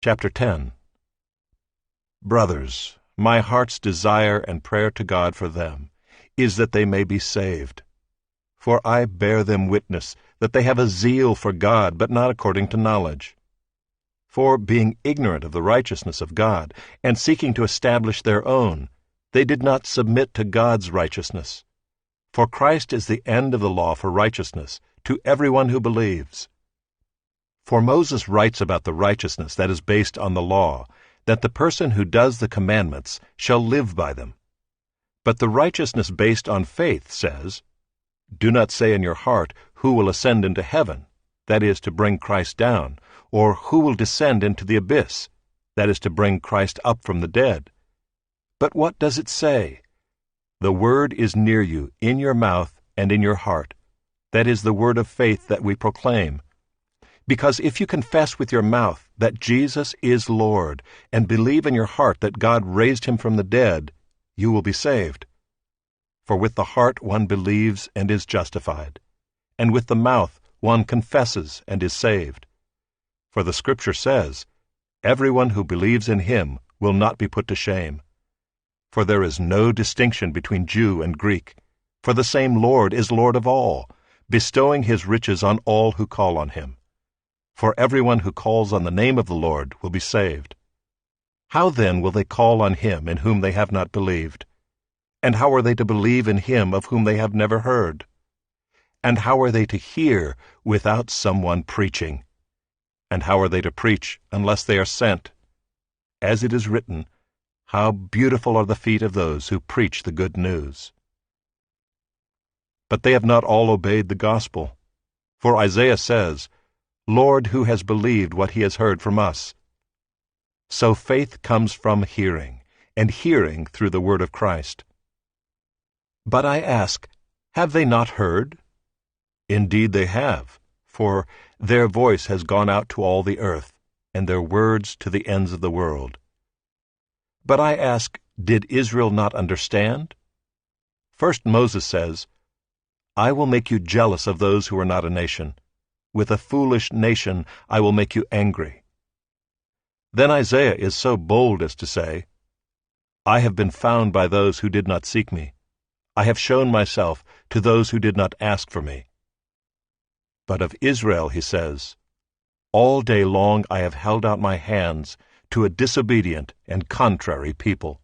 Chapter 10. Brothers, my heart's desire and prayer to God for them is that they may be saved. For I bear them witness that they have a zeal for God, but not according to knowledge. For being ignorant of the righteousness of God, and seeking to establish their own, they did not submit to God's righteousness. For Christ is the end of the law for righteousness to everyone who believes. For Moses writes about the righteousness that is based on the law, that the person who does the commandments shall live by them. But the righteousness based on faith says, "Do not say in your heart, who will ascend into heaven, that is, to bring Christ down, or who will descend into the abyss, that is, to bring Christ up from the dead. But what does it say? The word is near you, in your mouth and in your heart. That is the word of faith that we proclaim. Because if you confess with your mouth that Jesus is Lord, and believe in your heart that God raised him from the dead, you will be saved. For with the heart one believes and is justified, and with the mouth one confesses and is saved. For the Scripture says, everyone who believes in him will not be put to shame. For there is no distinction between Jew and Greek, for the same Lord is Lord of all, bestowing his riches on all who call on him. For everyone who calls on the name of the Lord will be saved. How then will they call on him in whom they have not believed? And how are they to believe in him of whom they have never heard? And how are they to hear without someone preaching? And how are they to preach unless they are sent? As it is written, how beautiful are the feet of those who preach the good news. But they have not all obeyed the gospel. For Isaiah says, Lord, who has believed what he has heard from us? So faith comes from hearing, and hearing through the word of Christ. But I ask, have they not heard? Indeed they have, for their voice has gone out to all the earth, and their words to the ends of the world. But I ask, did Israel not understand? First Moses says, I will make you jealous of those who are not a nation. With a foolish nation I will make you angry. Then Isaiah is so bold as to say, I have been found by those who did not seek me. I have shown myself to those who did not ask for me. But of Israel he says, all day long I have held out my hands to a disobedient and contrary people.